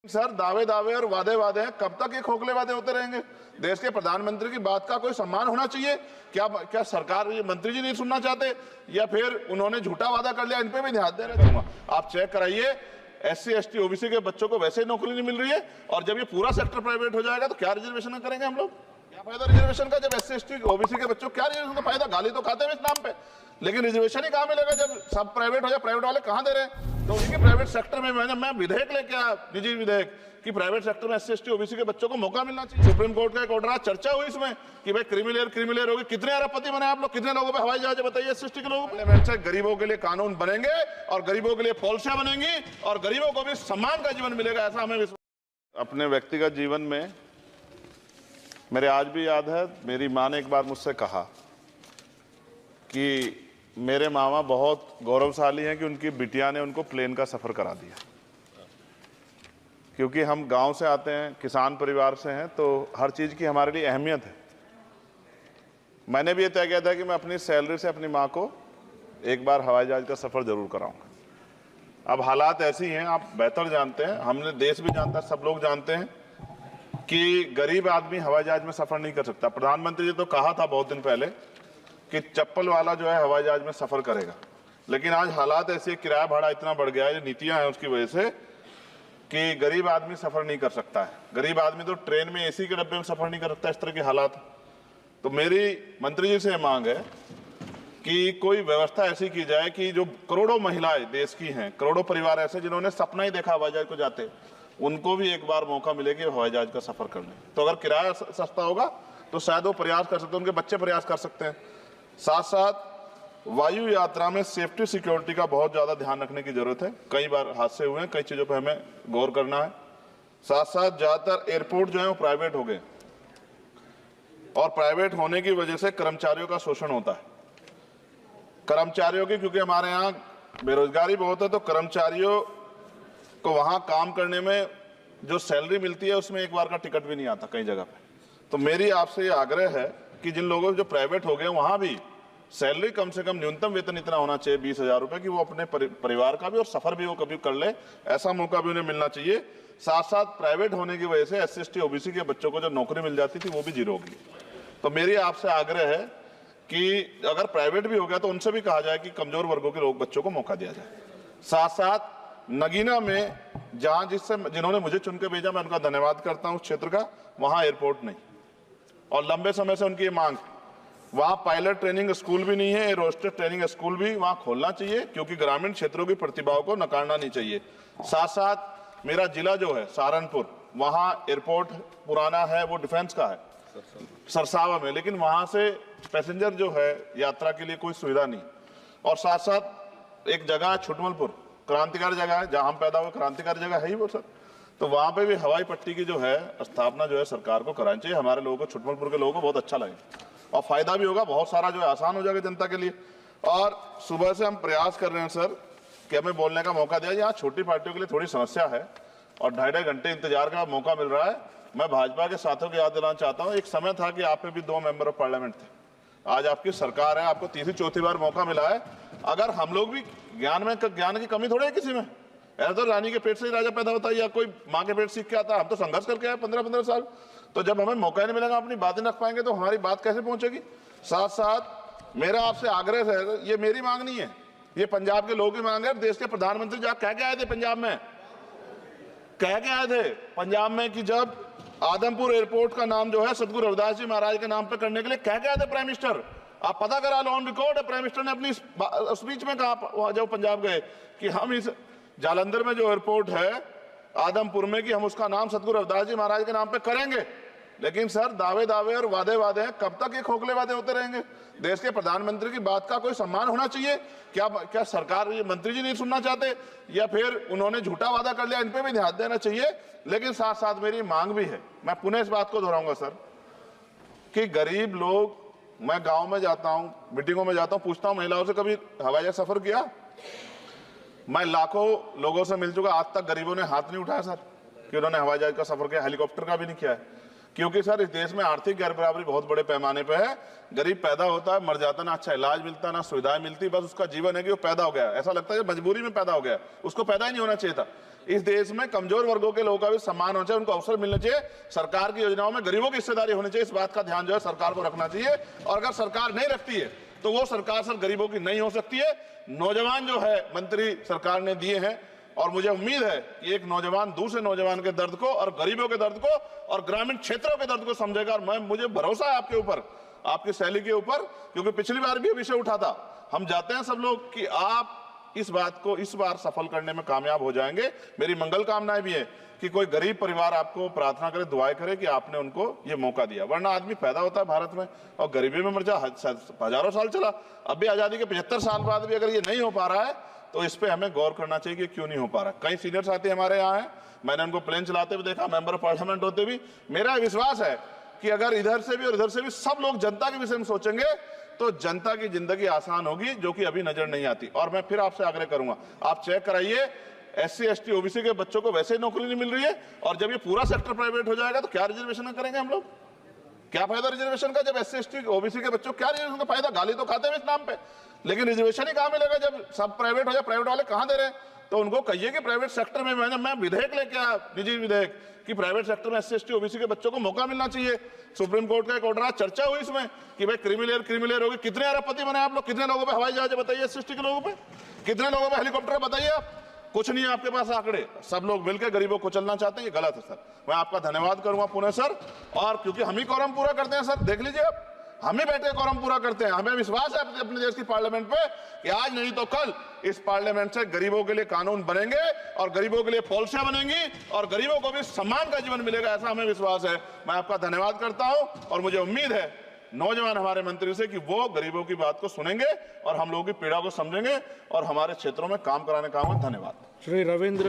Sir दावे दावे और वादे वादे हैं, कब तक ये खोखले वादे होते रहेंगे? देश के प्रधानमंत्री की बात का कोई सम्मान होना चाहिए। क्या सरकार, ये मंत्री जी नहीं सुनना चाहते, या फिर उन्होंने झूठा वादा कर लिया? इन पे भी ध्यान देना चाहूंगा। आप चेक कराइए, SC ST OBC के बच्चों को वैसे ही नौकरी नहीं मिल रही है, और जब ये पूरा सेक्टर प्राइवेट हो जाएगा तो क्या रिजर्वेशन करेंगे हम लोग? क्या फायदा रिजर्वेशन का? जब SC ST OBC के बच्चों क्या रिजर्वेशन का फायदा? गाली तो खाते हैं इस नाम पे, लेकिन रिजर्वेशन ही कहाँ मिलेगा जब सब प्राइवेट हो जाए? प्राइवेट वाले कहाँ दे रहे हैं? तो उसी के प्राइवेट सेक्टर में मैं विधेयक लेके आया, निजी विधेयक, कि प्राइवेट सेक्टर में SC ST OBC के बच्चों को मौका मिलना चाहिए। सुप्रीम कोर्ट का एक ऑर्डर, चर्चा हुई इसमें कि भाई क्रिमिलेयर होगी। कितने अरबपति बने आप लोग? कितने लोगों पे हवाई जहाज बताइए SC ST के लोगों पे? गरीबों के लिए कानून बनेंगे और गरीबों के लिए पॉलिसियां बनेंगी और गरीबों को भी सम्मान का जीवन मिलेगा, ऐसा हमें विश्वास। अपने व्यक्तिगत जीवन में मेरे आज भी याद है, मेरी माँ ने एक बार मुझसे कहा कि मेरे मामा बहुत गौरवशाली हैं कि उनकी बिटिया ने उनको प्लेन का सफ़र करा दिया। क्योंकि हम गांव से आते हैं, किसान परिवार से हैं, तो हर चीज़ की हमारे लिए अहमियत है। मैंने भी ये तय किया था कि मैं अपनी सैलरी से अपनी माँ को एक बार हवाई जहाज़ का सफ़र ज़रूर कराऊंगा। अब हालात ऐसी हैं, आप बेहतर जानते हैं, हमने देश भी जानता है, सब लोग जानते हैं कि गरीब आदमी हवाई जहाज़ में सफ़र नहीं कर सकता। प्रधानमंत्री जी तो कहा था बहुत दिन पहले कि चप्पल वाला जो है हवाई जहाज में सफर करेगा, लेकिन आज हालात ऐसे, किराया भाड़ा इतना बढ़ गया है, ये नीतियां हैं उसकी वजह से, कि गरीब आदमी सफर नहीं कर सकता है। गरीब आदमी तो ट्रेन में AC के डब्बे में सफर नहीं कर सकता, इस तरह के हालात। तो मेरी मंत्री जी से मांग है कि कोई व्यवस्था ऐसी की जाए कि जो करोड़ों महिलाएं देश की हैं, करोड़ों परिवार ऐसे जिन्होंने सपना ही देखा हवाई जहाज को जाते, उनको भी एक बार मौका मिले कि हवाई जहाज का सफर कर लें। तो अगर किराया सस्ता होगा तो शायद वो प्रयास कर सकते हैं, उनके बच्चे प्रयास कर सकते हैं। साथ साथ वायु यात्रा में सेफ्टी सिक्योरिटी का बहुत ज़्यादा ध्यान रखने की जरूरत है। कई बार हादसे हुए हैं, कई चीज़ों पर हमें गौर करना है। साथ साथ ज़्यादातर एयरपोर्ट जो है वो प्राइवेट हो गए, और प्राइवेट होने की वजह से कर्मचारियों का शोषण होता है। कर्मचारियों की, क्योंकि हमारे यहाँ बेरोजगारी बहुत है, तो कर्मचारियों को वहाँ काम करने में जो सैलरी मिलती है उसमें एक बार का टिकट भी नहीं आता कई जगह पे। तो मेरी आपसे ये आग्रह है कि जिन लोगों जो प्राइवेट हो गए वहां भी सैलरी कम से कम न्यूनतम वेतन इतना होना चाहिए 20,000 रुपए, कि वो अपने परिवार का भी और सफर भी वो कभी कर ले, ऐसा मौका भी उन्हें मिलना चाहिए। साथ साथ प्राइवेट होने की वजह से SC ST OBC के बच्चों को जो नौकरी मिल जाती थी वो भी जीरो होगी। तो मेरी आपसे आग्रह है कि अगर प्राइवेट भी हो गया तो उनसे भी कहा जाए कि कमजोर वर्गों के लोग बच्चों को मौका दिया जाए। साथ साथ नगीना में जिन्होंने मुझे चुन के भेजा, मैं उनका धन्यवाद करता हूँ उस क्षेत्र का, वहां एयरपोर्ट नहीं, और लंबे समय से उनकी मांग, वहां पायलट ट्रेनिंग स्कूल भी नहीं है, एरोस्टेट ट्रेनिंग स्कूल भी वहां खोलना चाहिए, क्योंकि ग्रामीण क्षेत्रों की प्रतिभाओं को नकारना नहीं चाहिए। साथ साथ मेरा जिला जो है सहारनपुर, वहां एयरपोर्ट पुराना है, वो डिफेंस का है सरसावा में, लेकिन वहां से पैसेंजर जो है यात्रा के लिए कोई सुविधा नहीं। और साथ साथ एक जगह छुटमलपुर, क्रांतिकारी जगह है, जहां हम पैदा हुए, क्रांतिकारी जगह है ही वो सर, तो वहां पे भी हवाई पट्टी की जो है स्थापना जो है सरकार को करानी चाहिए। हमारे लोगों को, छुटमलपुर के लोगों को बहुत अच्छा लगे और फायदा भी होगा, बहुत सारा जो है आसान हो जाएगा जनता के लिए। और सुबह से हम प्रयास कर रहे हैं सर कि हमें बोलने का मौका दिया। यहाँ छोटी पार्टियों के लिए थोड़ी समस्या है और 2.5 घंटे इंतजार का मौका मिल रहा है। मैं भाजपा के साथियों को याद दिलाना चाहता हूँ, एक समय था कि आप में भी 2 मेंबर ऑफ पार्लियामेंट थे, आज आपकी सरकार है, आपको तीसरी चौथी बार मौका मिला है। अगर हम लोग भी ज्ञान की कमी थोड़ी है किसी में, ऐसा तो रानी के पेट से ही राजा पैदा होता है या कोई माँ के पेट सीख के आता है। हम तो संघर्ष करके आए 15-15 साल, तो जब हमें मौका नहीं मिलेगा, अपनी बातें रख पाएंगे तो हमारी बात कैसे पहुंचेगी? साथ साथ मेरा आपसे आग्रह है, ये मेरी मांग नहीं है, ये पंजाब के लोगों की मांग है। देश के प्रधानमंत्री जहाँ कह के आए थे पंजाब में, कह के आए थे पंजाब में कि जब आदमपुर एयरपोर्ट का नाम जो है सतगुरु रविदास जी महाराज के नाम पे करने के लिए कह के आए थे प्राइम मिनिस्टर। आप पता करा लो, ऑन रिकॉर्ड है, प्राइम मिनिस्टर ने अपनी स्पीच में कहा जब पंजाब गए कि हम इस जालंधर में जो एयरपोर्ट है आदमपुर में, कि हम उसका नाम सतगुरु रविदास जी महाराज के नाम पे करेंगे। लेकिन सर दावे दावे और वादे वादे हैं, कब तक ये खोखले वादे होते रहेंगे? देश के प्रधानमंत्री की बात का कोई सम्मान होना चाहिए। क्या सरकार, ये मंत्री जी नहीं सुनना चाहते, या फिर उन्होंने झूठा वादा कर लिया? इन पे भी ध्यान देना चाहिए। लेकिन साथ साथ मेरी मांग भी है, मैं पुनः इस बात को दोहराऊंगा सर, कि गरीब लोग, मैं गांव में जाता हूं, मीटिंगों में जाता हूं, पूछता हूं महिलाओं से, कभी हवाई जहाज सफर किया? मैं लाखों लोगों से मिल चुका, आज तक गरीबों ने हाथ नहीं उठाया सर कि उन्होंने हवाई जहाज का सफर किया, हेलीकॉप्टर का भी नहीं किया है। क्योंकि सर इस देश में आर्थिक गैर बराबरी बहुत बड़े पैमाने पे है। गरीब पैदा होता है, मर जाता, ना अच्छा इलाज मिलता, ना सुविधाएं मिलती, बस उसका जीवन है कि वो पैदा हो गया, ऐसा लगता है मजबूरी में पैदा हो गया, उसको पैदा ही नहीं होना चाहिए था। इस देश में कमजोर वर्गों के लोगों का भी सम्मान होना चाहिए, उनको अवसर मिलना चाहिए। सरकार की योजनाओं में गरीबों की हिस्सेदारी होनी चाहिए, इस बात का ध्यान जो है सरकार को रखना चाहिए। और अगर सरकार नहीं रखती है तो वो सरकार सर गरीबों की नहीं हो सकती है। नौजवान जो है मंत्री सरकार ने दिए हैं और मुझे उम्मीद है कि एक नौजवान दूसरे नौजवान के दर्द को और गरीबों के दर्द को और ग्रामीण क्षेत्रों के दर्द को समझेगा। और मुझे भरोसा है आपके ऊपर, आपकी शैली के ऊपर, क्योंकि पिछली बार भी विषय उठा था। हम जाते हैं सब लोग कि आप इस बात को इस बार सफल करने में कामयाब हो जाएंगे। मेरी मंगल कामनाएं भी है कि कोई गरीब परिवार आपको प्रार्थना करे, दुआएं करे कि आपने उनको ये मौका दिया। वरना आदमी पैदा होता है भारत में और गरीबी में मर जा, हजारों साल चला। अब भी आजादी के 75 साल बाद भी अगर ये नहीं हो पा रहा है तो इस पे हमें गौर करना चाहिए कि क्यों नहीं हो पा रहा। कई सीनियर साथी हमारे यहाँ हैं, मैंने उनको प्लेन चलाते हुए देखा, मेंबर ऑफ पार्लियामेंट होते भी। मेरा विश्वास है कि अगर इधर से भी और इधर से भी सब लोग जनता के विषय में सोचेंगे तो जनता की जिंदगी आसान होगी, जो कि अभी नजर नहीं आती। और मैं फिर आपसे आग्रह करूंगा, आप चेक कराइए, SC ST OBC के बच्चों को वैसे ही नौकरी नहीं मिल रही है, और जब ये पूरा सेक्टर प्राइवेट हो जाएगा तो क्या रिजर्वेशन करेंगे हम लोग? क्या फायदा रिजर्वेशन का? जब SC ST OBC के बच्चों क्या रिजर्वेशन का फायदा? गाली तो खाते हैं इस नाम पे, लेकिन रिजर्वेशन ही कहां मिलेगा जब सब प्राइवेट हो जाए? प्राइवेट वाले कहां दे रहे हैं? तो उनको कहिए कि प्राइवेट सेक्टर में मैं विधेयक लेके आया, निजी विधेयक, कि प्राइवेट सेक्टर में SC ST OBC के बच्चों को मौका मिलना चाहिए। सुप्रीम कोर्ट का एक ऑर्डर आज चर्चा हुई इसमें कि भाई क्रिमिलेयर होगी। कितने अरबपति बने आप लोग? कितने लोगों पे हवाई जहाज बताइए? SC ST के लोगों पे कितने लोगों पे हेलीकॉप्टर बताइए? आप कुछ नहीं है आपके पास आंकड़े। सब लोग मिलकर गरीबों को चलना चाहते हैं, ये गलत है सर। मैं आपका धन्यवाद करूंगा पुणे सर, और क्योंकि हम ही कोरम पूरा करते हैं सर, देख लीजिए आप, हम ही बैठे कोरम पूरा करते हैं। हमें विश्वास है अपने देश की पार्लियामेंट पे कि आज नहीं तो कल इस पार्लियामेंट से गरीबों के लिए कानून बनेंगे और गरीबों के लिए पॉलिसियां बनेंगी और गरीबों को भी सम्मान का जीवन मिलेगा, ऐसा हमें विश्वास है। मैं आपका धन्यवाद करता हूं और मुझे उम्मीद है नौजवान हमारे मंत्री से कि वो गरीबों की बात को सुनेंगे और हम लोगों की पीड़ा को समझेंगे और हमारे क्षेत्रों में काम कराने का। धन्यवाद। श्री रविंद्र